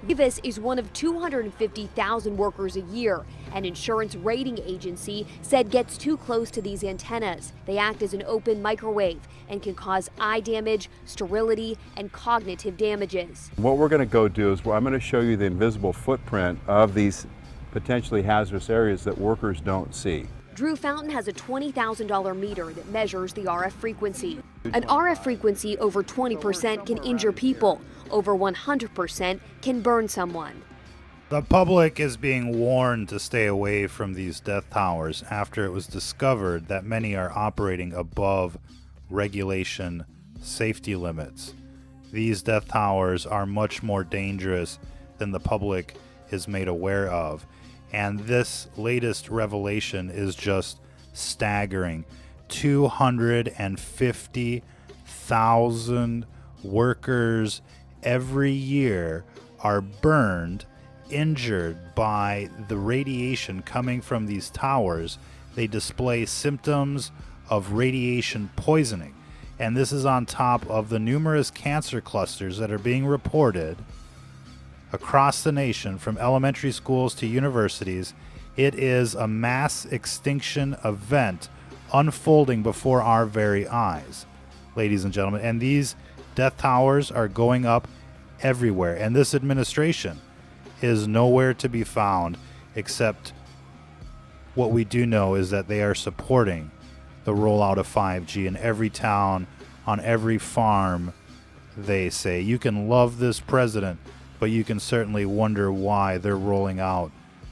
Davis is one of 250,000 workers a year. An insurance rating agency said gets too close to these antennas. They act as an open microwave and can cause eye damage, sterility, and cognitive damages. What we're going to go do is I'm going to show you the invisible footprint of these potentially hazardous areas that workers don't see. Drew Fountain has a $20,000 meter that measures the RF frequency. An RF frequency over 20% can injure people. Over 100% can burn someone. The public is being warned to stay away from these death towers after it was discovered that many are operating above regulation safety limits. These death towers are much more dangerous than the public is made aware of. And this latest revelation is just staggering. 250,000 workers every year are burned, injured by the radiation coming from these towers. They display symptoms of radiation poisoning. And this is on top of the numerous cancer clusters that are being reported across the nation, from elementary schools to universities. It is a mass extinction event unfolding before our very eyes, ladies and gentlemen. And these death towers are going up everywhere. And this administration is nowhere to be found, except what we do know is that they are supporting the rollout of 5G in every town, on every farm. They say you can love this president, but you can certainly wonder why they're rolling out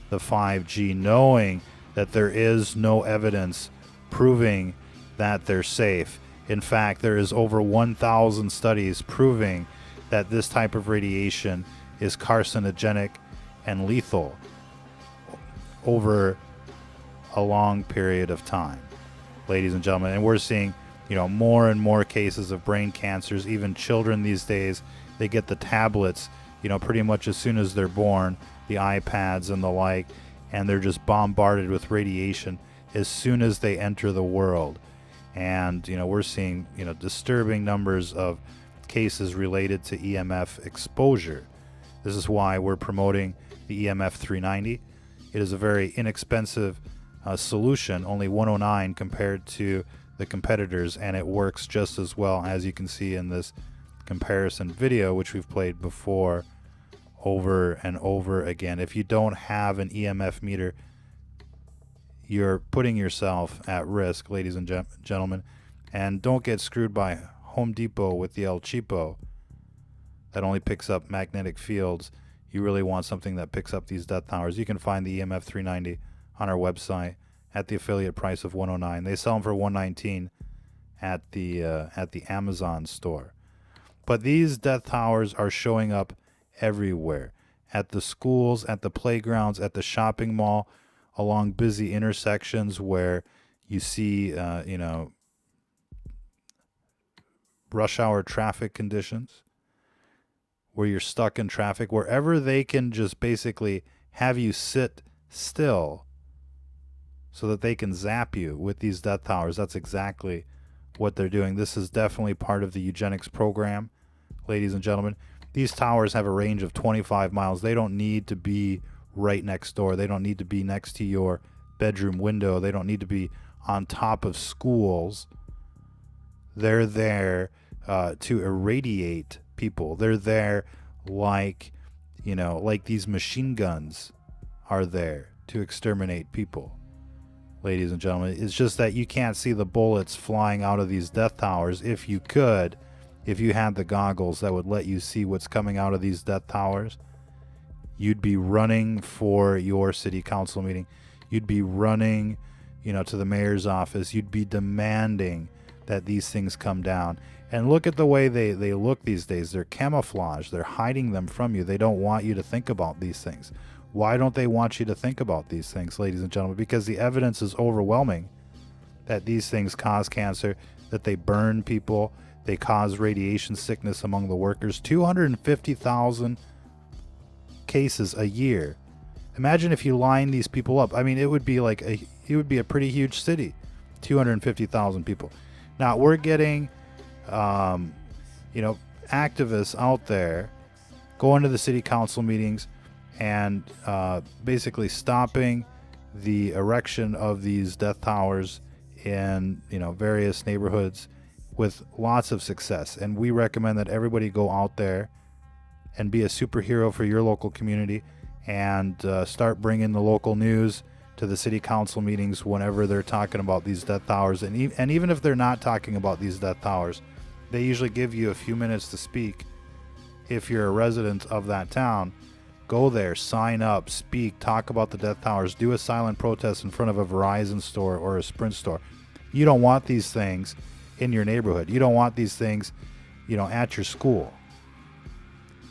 the 5G, knowing that there is no evidence proving that they're safe. In fact, there is over 1,000 studies proving that this type of radiation is carcinogenic and lethal over a long period of time, ladies and gentlemen. And we're seeing, more and more cases of brain cancers. Even children these days, they get the tablets pretty much as soon as they're born, the iPads and the like, and they're just bombarded with radiation as soon as they enter the world. And, we're seeing, disturbing numbers of cases related to EMF exposure. This is why we're promoting the EMF 390. It is a very inexpensive solution, only $109 compared to the competitors, and it works just as well, as you can see in this comparison video, which we've played before over and over again. If you don't have an EMF meter, you're putting yourself at risk, ladies and gentlemen. And don't get screwed by Home Depot with the El Cheapo that only picks up magnetic fields. You really want something that picks up these death towers. You can find the EMF 390 on our website at the affiliate price of $109. They sell them for $119 at the Amazon store. But these death towers are showing up everywhere, at the schools, at the playgrounds, at the shopping mall, along busy intersections where you see, rush hour traffic conditions, where you're stuck in traffic, wherever they can just basically have you sit still so that they can zap you with these death towers. That's exactly what they're doing. This is definitely part of the eugenics program, ladies and gentlemen. These towers have a range of 25 miles. They don't need to be right next door. They don't need to be next to your bedroom window. They don't need to be on top of schools. They're there to irradiate people. They're there like these machine guns are there to exterminate people, ladies and gentlemen. It's just that you can't see the bullets flying out of these death towers. If you could, if you had the goggles that would let you see what's coming out of these death towers, you'd be running for your city council meeting. You'd be running, to the mayor's office. You'd be demanding that these things come down. And look at the way they look these days. They're camouflage. They're hiding them from you. They don't want you to think about these things. Why don't they want you to think about these things, ladies and gentlemen? Because the evidence is overwhelming that these things cause cancer, that they burn people, they cause radiation sickness among the workers. 250,000 cases a year. Imagine if you line these people up. I mean, it would be a pretty huge city. 250,000 people. Now we're getting, activists out there going to the city council meetings and basically stopping the erection of these death towers in various neighborhoods with lots of success. And we recommend that everybody go out there and be a superhero for your local community and start bringing the local news to the city council meetings whenever they're talking about these death towers. And even if they're not talking about these death towers, they usually give you a few minutes to speak. If you're a resident of that town, go there, sign up, speak, talk about the death towers, do a silent protest in front of a Verizon store or a Sprint store. You don't want these things in your neighborhood. You don't want these things, at your school.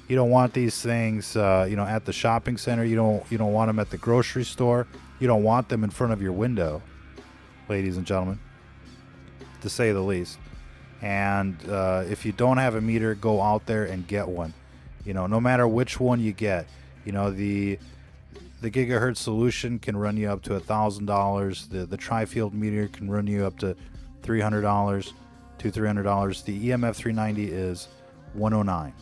You don't want these things, at the shopping center. You don't want them at the grocery store. You don't want them in front of your window, ladies and gentlemen, to say the least. And if you don't have a meter, go out there and get one. No matter which one you get, the gigahertz solution can run you up to $1,000. The tri-field meter can run you up to $300 to $300. The EMF 390 is $109.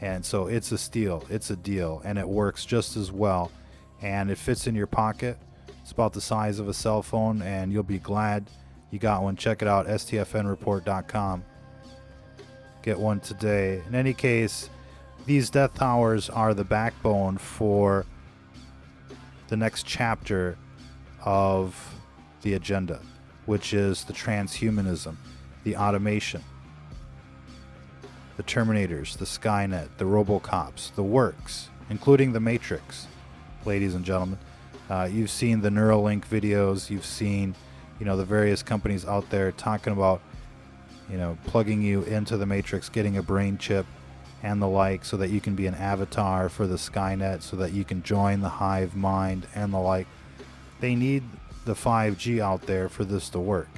And so it's a steal. It's a deal, and it works just as well. And it fits in your pocket. It's about the size of a cell phone, and you'll be glad you got one. Check it out, stfnreport.com. Get one today. In any case, these death towers are the backbone for the next chapter of the agenda, which is the transhumanism, the automation, the Terminators, the Skynet, the Robocops, the works, including the Matrix, ladies and gentlemen. You've seen the Neuralink videos. You've seen, the various companies out there talking about, plugging you into the Matrix, getting a brain chip and the like, so that you can be an avatar for the Skynet, so that you can join the hive mind and the like. They need the 5G out there for this to work.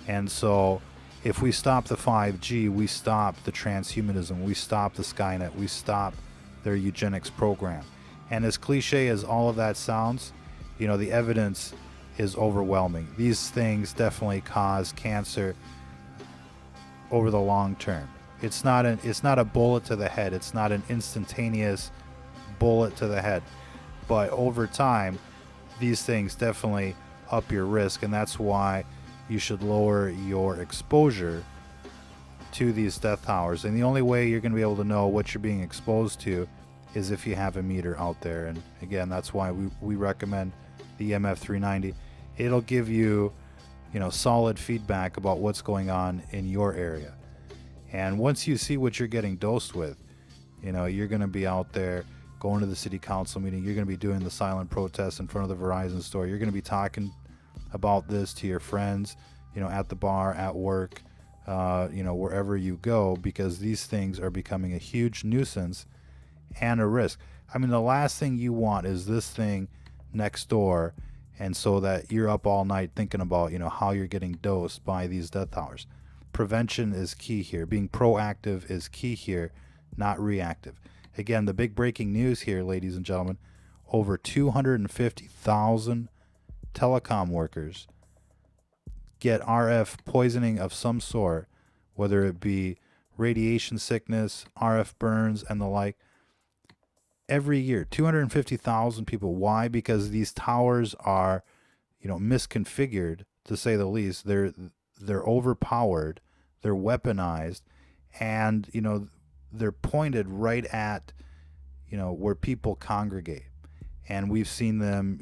And so if we stop the 5G, we stop the transhumanism, we stop the Skynet, we stop their eugenics program. And as cliche as all of that sounds, the evidence is overwhelming. These things definitely cause cancer over the long term. It's not a bullet to the head. It's not an instantaneous bullet to the head. But over time, these things definitely up your risk, and that's why you should lower your exposure to these death towers. And the only way you're going to be able to know what you're being exposed to is if you have a meter out there. And again, that's why we recommend the EMF 390. It'll give you, solid feedback about what's going on in your area. And once you see what you're getting dosed with, you're going to be out there going to the city council meeting. You're going to be doing the silent protest in front of the Verizon store. You're going to be talking about this to your friends, at the bar, at work, wherever you go, because these things are becoming a huge nuisance and a risk. I mean, the last thing you want is this thing next door, and so that you're up all night thinking about, how you're getting dosed by these death towers. Prevention is key here. Being proactive is key here, not reactive. Again, the big breaking news here, ladies and gentlemen, over 250,000 telecom workers get RF poisoning of some sort, whether it be radiation sickness, RF burns, and the like. Every year, 250,000 people. Why? Because these towers are, misconfigured, to say the least. They're overpowered, they're weaponized, and they're pointed right at where people congregate. And we've seen them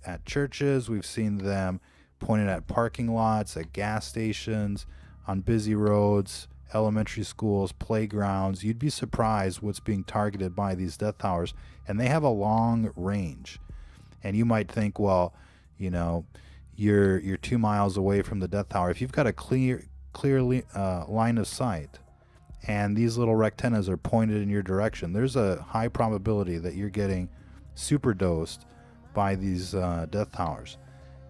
at churches, we've seen them pointed at parking lots, at gas stations, on busy roads, elementary schools, playgrounds. You'd be surprised what's being targeted by these death towers, and they have a long range. And you might think, well, you're 2 miles away from the death tower. If you've got a clear line of sight and these little rectennas are pointed in your direction, there's a high probability that you're getting super dosed by these death towers.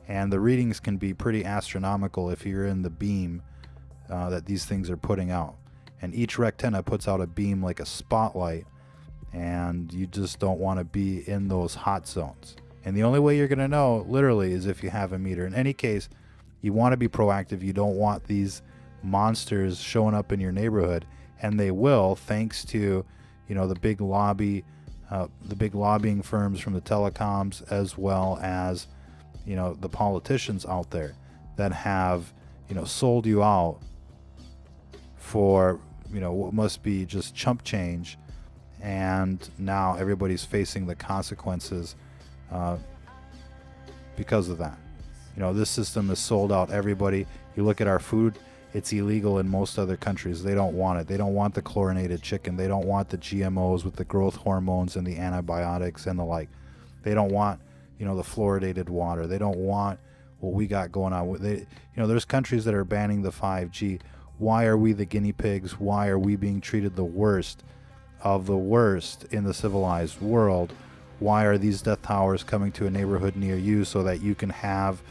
And the readings can be pretty astronomical if you're in the beam that these things are putting out. And each rectenna puts out a beam like a spotlight, and you just don't want to be in those hot zones. And the only way you're going to know, literally, is if you have a meter. In any case, you want to be proactive. You don't want these monsters showing up in your neighborhood, and they will, thanks to the big lobbying firms from the telecoms, as well as the politicians out there that have sold you out for what must be just chump change, and now everybody's facing the consequences because of that. This system has sold out everybody. You look at our food, it's illegal in most other countries. They don't want it. They don't want the chlorinated chicken. They don't want the GMOs with the growth hormones and the antibiotics and the like. They don't want the fluoridated water. They don't want what we got going on. There's countries that are banning the 5G. Why are we the guinea pigs? Why are we being treated the worst of the worst in the civilized world? Why are these death towers coming to a neighborhood near you so that you can have,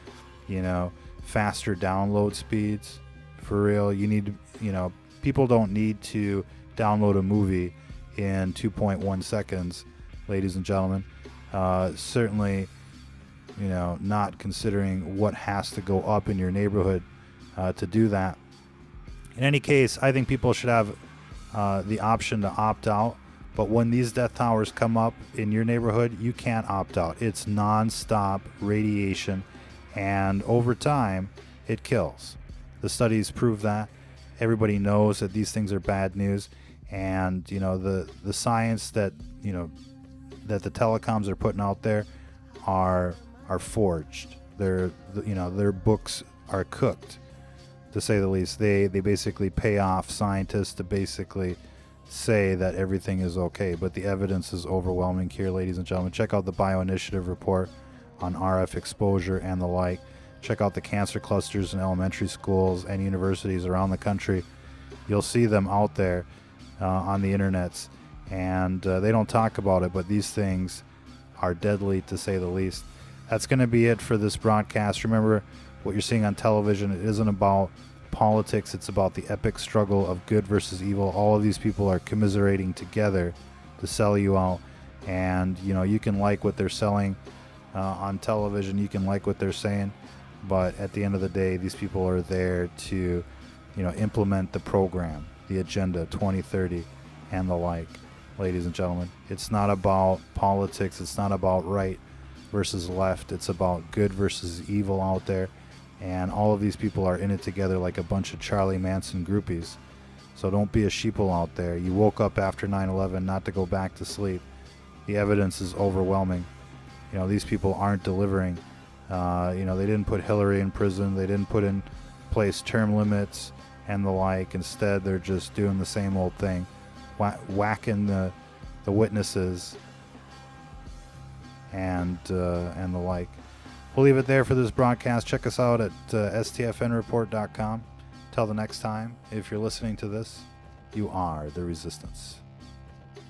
faster download speeds? For real, you need, people don't need to download a movie in 2.1 seconds, ladies and gentlemen. Certainly, not considering what has to go up in your neighborhood to do that. In any case, I think people should have the option to opt out. But when these death towers come up in your neighborhood, you can't opt out. It's non-stop radiation, and over time, it kills. The studies prove that. Everybody knows that these things are bad news, and the science that that the telecoms are putting out there are forged. Their books are cooked, to say the least. They basically pay off scientists to basically say that everything is okay, but the evidence is overwhelming here, ladies and gentlemen. Check out the Bioinitiative report on RF exposure and the like. Check out the cancer clusters in elementary schools and universities around the country. You'll see them out there on the internets, and they don't talk about it, but these things are deadly, to say the least. That's going to be it for this broadcast. Remember, what you're seeing on television, it isn't about politics. It's about the epic struggle of good versus evil. All of these people are commiserating together to sell you out, and you can like what they're selling on television, you can like what they're saying, but at the end of the day, these people are there to implement the program, the Agenda 2030 and the like. Ladies and gentlemen, it's not about politics. It's not about right versus left. It's about good versus evil out there. And all of these people are in it together like a bunch of Charlie Manson groupies. So don't be a sheeple out there. You woke up after 9/11 not to go back to sleep. The evidence is overwhelming. These people aren't delivering. They didn't put Hillary in prison. They didn't put in place term limits and the like. Instead, they're just doing the same old thing, whacking the witnesses and the like. We'll leave it there for this broadcast. Check us out at stfnreport.com. Till the next time, if you're listening to this, you are the resistance.